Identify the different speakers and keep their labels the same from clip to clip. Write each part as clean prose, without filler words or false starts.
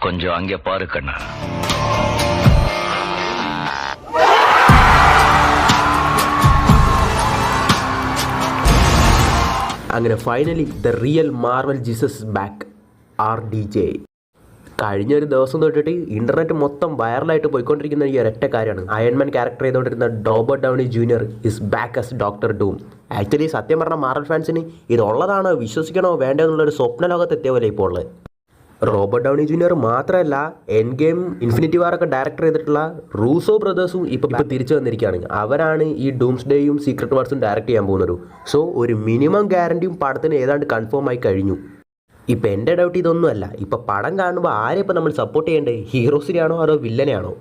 Speaker 1: கொஞ்சம் அங்கே பாரு கண்ணா.
Speaker 2: അങ്ങനെ finally the real Marvel Jesus back RDJ. കഴിഞ്ഞൊരു ദിവസം തൊട്ടിട്ട് ഇന്റർനെറ്റ് മൊത്തം വൈറലായിട്ട് പോയിക്കൊണ്ടിരിക്കുന്ന ഈ ഒരൊറ്റ കാര്യമാണ് അയൺമാൻ ക്യാരക്ടർ ചെയ്തുകൊണ്ടിരുന്ന Robert Downey junior is back as doctor dome. Actually സത്യം പറഞ്ഞ മാർവൽ ഫാൻസിന് ഇതുള്ളതാണോ വിശ്വസിക്കണോ വേണ്ടോ എന്നുള്ളൊരു സ്വപ്ന ലോകത്ത് എത്തിയ പോലെ ഇപ്പോൾ ഉള്ളത്. റോബർട്ട് ഡൗണി ജൂനിയർ മാത്രമല്ല, എൻ ഗെയിം, ഇൻഫിനിറ്റി വാറൊക്കെ ഡയറക്ടർ ചെയ്തിട്ടുള്ള റൂസോ ബ്രദേഴ്സും ഇപ്പോൾ തിരിച്ചു വന്നിരിക്കുകയാണ്. അവരാണ് ഈ ഡൂംസ് ഡേയും സീക്രട്ട് വാർസും ഡയറക്റ്റ് ചെയ്യാൻ പോകുന്നത്. സോ ഒരു മിനിമം ഗ്യാരണ്ടിയും പടത്തിന് ഏതാണ്ട് കൺഫേം ആയി കഴിഞ്ഞു. ഇപ്പം എൻ്റെ ഡൗട്ട് ഇതൊന്നുമല്ല, ഇപ്പം പടം കാണുമ്പോൾ ആരെ ഇപ്പം നമ്മൾ സപ്പോർട്ട് ചെയ്യേണ്ടത്, ഹീറോസിനെയാണോ അതോ വില്ലനെയാണോ?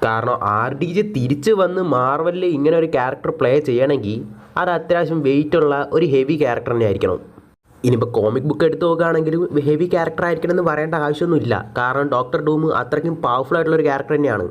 Speaker 2: കാരണം RDJ തിരിച്ച് വന്ന് മാർവലിൽ ഇങ്ങനെ ഒരു ക്യാരക്ടർ പ്ലേ ചെയ്യണമെങ്കിൽ അത് അത്യാവശ്യം വെയിറ്റ് ഉള്ള ഒരു ഹെവി ക്യാരക്ടർ തന്നെ ആയിരിക്കണം. ഇനിയിപ്പോൾ കോമിക് ബുക്ക് എടുത്ത് നോക്കുകയാണെങ്കിലും ഹെവി ക്യാരക്ടർ ആയിരിക്കണം എന്ന് പറയേണ്ട ആവശ്യമൊന്നുമില്ല. കാരണം ഡോക്ടർ ഡൂം അത്രയ്ക്കും പവർഫുൾ ആയിട്ടുള്ളൊരു ക്യാരക്ടർ തന്നെയാണ്.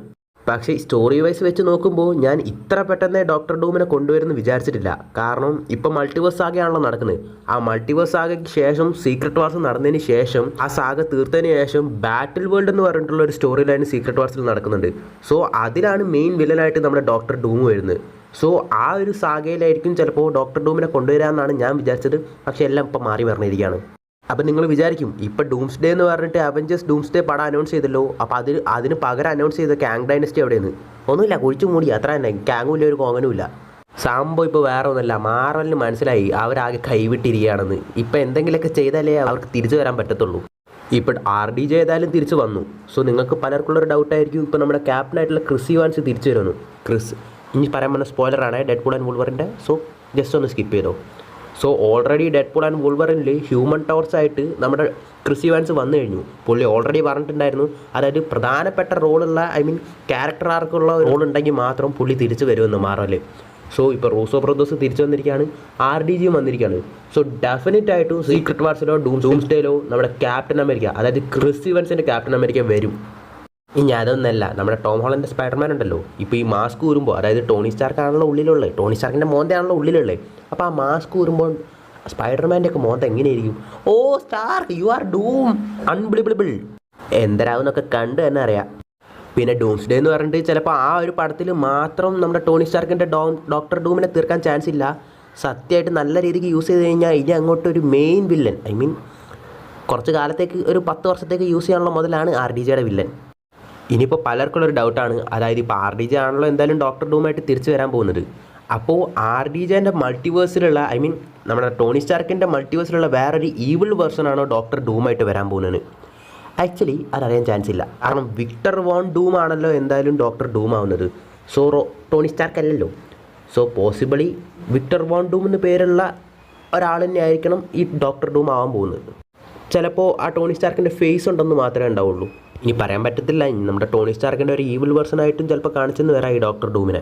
Speaker 2: പക്ഷേ സ്റ്റോറി വൈസ് വെച്ച് നോക്കുമ്പോൾ ഞാൻ ഇത്ര പെട്ടെന്ന് ഡോക്ടർ ഡൂമിനെ കൊണ്ടുവരുമെന്ന് വിചാരിച്ചിട്ടില്ല. കാരണം ഇപ്പം മൾട്ടിവേഴ്സ് സാഗയാണല്ലോ നടക്കുന്നത്. ആ മൾട്ടിവേഴ്സ് സാഗയ്ക്ക് ശേഷം സീക്രട്ട് വാർസ് നടന്നതിന് ശേഷം ആ സാഗ തീർത്തതിന് ശേഷം ബാറ്റിൽ വേൾഡ് എന്ന് പറഞ്ഞിട്ടുള്ള ഒരു സ്റ്റോറി ലൈൻ സീക്രട്ട് വാർസിൽ നടക്കുന്നുണ്ട്. സോ അതിലാണ് മെയിൻ വില്ലനായിട്ട് നമ്മുടെ ഡോക്ടർ ഡൂം വരുന്നത്. സോ ആ ഒരു സാഗയിലായിരിക്കും ചിലപ്പോൾ ഡോക്ടർ ഡൂമിനെ കൊണ്ടുവരാമെന്നാണ് ഞാൻ വിചാരിച്ചത്. പക്ഷേ എല്ലാം ഇപ്പം മാറി പറഞ്ഞിരിക്കുകയാണ്. അപ്പം നിങ്ങൾ വിചാരിക്കും, ഇപ്പം ഡൂംസ് ഡേ എന്ന് പറഞ്ഞിട്ട് അവഞ്ചേഴ്സ് ഡൂംസ് ഡേ പടം അനൗൺസ് ചെയ്തല്ലോ, അപ്പോൾ അതിന് പകരം അനൗൺസ് ചെയ്ത കാങ് ഡൈനസ്റ്റി എവിടെയെന്ന് ഒന്നുമില്ല, കുഴിച്ചു മൂടി അത്ര തന്നെ. കാങ്ങും ഇല്ല, ഒരു കോങ്ങനും ഇല്ല. സംഭവം ഇപ്പോൾ വേറെ ഒന്നുമല്ല, മാറലിന് മനസ്സിലായി അവരാകെ കൈവിട്ടിരിക്കുകയാണെന്ന്. ഇപ്പം എന്തെങ്കിലുമൊക്കെ ചെയ്താലേ അവർക്ക് തിരിച്ചു വരാൻ പറ്റത്തുള്ളൂ. ഇപ്പം RDJ ഏതായാലും തിരിച്ചു വന്നു. സോ നിങ്ങൾക്ക് പലർക്കുള്ളൊരു ഡൗട്ടായിരിക്കും, ഇപ്പോൾ നമ്മുടെ ക്യാപ്റ്റനായിട്ടുള്ള ക്രിസ് ഇവാൻസ് തിരിച്ചു വരുന്നു. ക്രിസ് ഇനി പറയാൻ പറഞ്ഞ സ്പോയിലറാണ് ഡെഡ്പൂൾ ആൻഡ് വൂൾവറിൻ്റെ. സോ ജസ്റ്റ് ഒന്ന് സ്കിപ്പ് ചെയ്തോ. സോ ഓൾറെഡി ഡെഡ്പൂൾ ആൻഡ് വൂൾവറിനിൽ ഹ്യൂമൻ ടോർച്ചായിട്ട് നമ്മുടെ ക്രിസ് ഇവാൻസ് വന്നു കഴിഞ്ഞു. പുള്ളി ഓൾറെഡി പറഞ്ഞിട്ടുണ്ടായിരുന്നു, അതായത് പ്രധാനപ്പെട്ട റോളുള്ള ക്യാരക്ടർ ആർക്കുള്ള റോൾ ഉണ്ടെങ്കിൽ മാത്രം പുള്ളി തിരിച്ചു വരുമെന്ന് മാറല്. സോ ഇപ്പോൾ റൂസോ ബ്രദേഴ്സ് തിരിച്ചു വന്നിരിക്കുകയാണ്, RDJയും വന്നിരിക്കുകയാണ്. സോ ഡെഫിനറ്റ് ആയിട്ടും സീക്രട്ട് വാർസിലോ ഡൂംസ് ഡേയിലോ നമ്മുടെ ക്യാപ്റ്റൻ അമേരിക്ക, അതായത് ക്രിസ് ഇവൻസിൻ്റെ ക്യാപ്റ്റൻ അമേരിക്ക വരും. ഇനി അതൊന്നല്ല, നമ്മുടെ ടോം ഹോളൻ്റെ സ്പൈഡർമാൻ ഉണ്ടല്ലോ, ഇപ്പോൾ ഈ മാസ്ക് ഊരുമ്പോൾ, അതായത് ടോണി സ്റ്റാർക്കാണല്ലോ ഉള്ളിലുള്ളത്, ടോണി സ്റ്റാർക്കിൻ്റെ മോന്തയാണല്ലോ ഉള്ളിലുള്ളത്. അപ്പോൾ ആ മാസ്ക് ഊരുമ്പോൾ സ്പൈഡർമാൻ്റെ ഒക്കെ മോന്ത എങ്ങനെയായിരിക്കും? ഓ സ്റ്റാർക്ക്, യു ആർ ഡൂം, അൺബിളിബിൾ എന്തരാവുന്നൊക്കെ കണ്ട് തന്നെ അറിയാം. പിന്നെ ഡൂംസ് ഡേ എന്ന് പറഞ്ഞിട്ട് ചിലപ്പോൾ ആ ഒരു പടത്തിൽ മാത്രം നമ്മുടെ ടോണി സ്റ്റാർക്കിൻ്റെ ഡോക്ടർ ഡൂമിനെ തീർക്കാൻ ചാൻസ് ഇല്ല. സത്യമായിട്ട് നല്ല രീതിക്ക് യൂസ് ചെയ്ത് കഴിഞ്ഞാൽ ഇനി അങ്ങോട്ട് ഒരു മെയിൻ വില്ലൻ, കുറച്ച് കാലത്തേക്ക്, ഒരു 10 വർഷത്തേക്ക് യൂസ് ചെയ്യാനുള്ള മുതലാണ് RDJയുടെ വില്ലൻ. ഇനിയിപ്പോൾ പലർക്കുള്ളൊരു ഡൗട്ടാണ്, അതായത് ഇപ്പോൾ RDJ ആണല്ലോ എന്തായാലും ഡോക്ടർ ഡൂമായിട്ട് തിരിച്ചു വരാൻ പോകുന്നത്. അപ്പോൾ RDJൻ്റെ മൾട്ടിവേഴ്സിലുള്ള, നമ്മുടെ ടോണി സ്റ്റാർക്കിൻ്റെ മൾട്ടിവേഴ്സിലുള്ള വേറൊരു ഈവിൾ വേർഷനാണോ ഡോക്ടർ ഡൂമായിട്ട് വരാൻ പോകുന്നത്? ആക്ച്വലി അതറിയാൻ ചാൻസ് ഇല്ല. കാരണം വിക്ടർ വോൺ ഡൂം ആണല്ലോ എന്തായാലും ഡോക്ടർ ഡൂം ആവുന്നത്. സോ ടോണി സ്റ്റാർക്ക് അല്ലല്ലോ. So possibly Victor Von Doom എന്ന് പേരുള്ള ഒരാൾ തന്നെ ആയിരിക്കണം ഈ ഡോക്ടർ ഡൂം ആവാൻ പോകുന്നത്. ചിലപ്പോൾ ആ ടോണി സ്റ്റാർക്കിൻ്റെ ഫേസ് ഉണ്ടെന്ന് മാത്രമേ ഉണ്ടാവുള്ളൂ. ഇനി പറയാൻ പറ്റത്തില്ല, നമ്മുടെ ടോണി സ്റ്റാർക്കിൻ്റെ ഒരു ഈവിൾ വേർഷനായിട്ടും ചിലപ്പോൾ കാണിച്ചെന്ന് വരാം ഈ ഡോക്ടർ ഡൂമിനെ.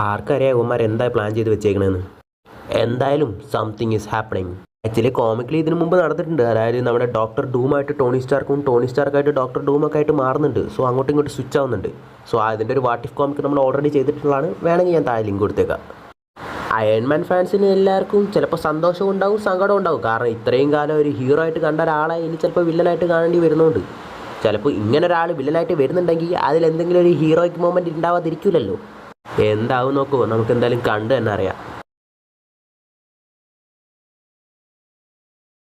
Speaker 2: ആർക്കറിയാം ഇവന്മാർ എന്താ പ്ലാൻ ചെയ്ത് വെച്ചേക്കണേന്ന്. എന്തായാലും സംതിങ് ഈസ് ഹാപ്പണിങ്. ആക്ച്വലി കോമിക്കലി ഇതിനു മുമ്പ് നടന്നിട്ടുണ്ട്, അതായത് നമ്മുടെ ഡോക്ടർ ഡൂമായിട്ട് ടോണി സ്റ്റാർക്കും ടോണി സ്റ്റാർക്കായിട്ട് ഡോക്ടർ ഡൂമൊക്കെ ആയിട്ട് മാറുന്നുണ്ട്. സോ അങ്ങോട്ടും ഇങ്ങോട്ട് സ്വിച്ച് ആവുന്നുണ്ട്. സോ അതിൻ്റെ ഒരു വാട്ട് ഇഫ് കോമിക് നമ്മൾ ഓൾറെഡി ചെയ്തിട്ടുള്ളതാണ്, വേണമെങ്കിൽ ഞാൻ താഴെ ലിങ്ക് കൊടുത്തേക്കാം. അയൺമാൻ ഫാൻസിന് എല്ലാവർക്കും ചിലപ്പോൾ സന്തോഷവും ഉണ്ടാവും, സങ്കടവും ഉണ്ടാവും. കാരണം ഇത്രയും കാലം ഒരു ഹീറോ ആയിട്ട് കണ്ട ഒരാളെ ഇനി ചിലപ്പോൾ വില്ലനായിട്ട് കാണേണ്ടി വരുന്നുണ്ട്. ചിലപ്പോൾ ഇങ്ങനെ ഒരാൾ വില്ലനായിട്ട് വരുന്നുണ്ടെങ്കിൽ അതിലെന്തെങ്കിലും ഒരു ഹീറോയ്ക്ക് മൊമെൻറ്റ് ഉണ്ടാവാതിരിക്കില്ലല്ലോ. എന്താവും നോക്കുമോ, നമുക്ക് എന്തായാലും കണ്ട് തന്നെ അറിയാം.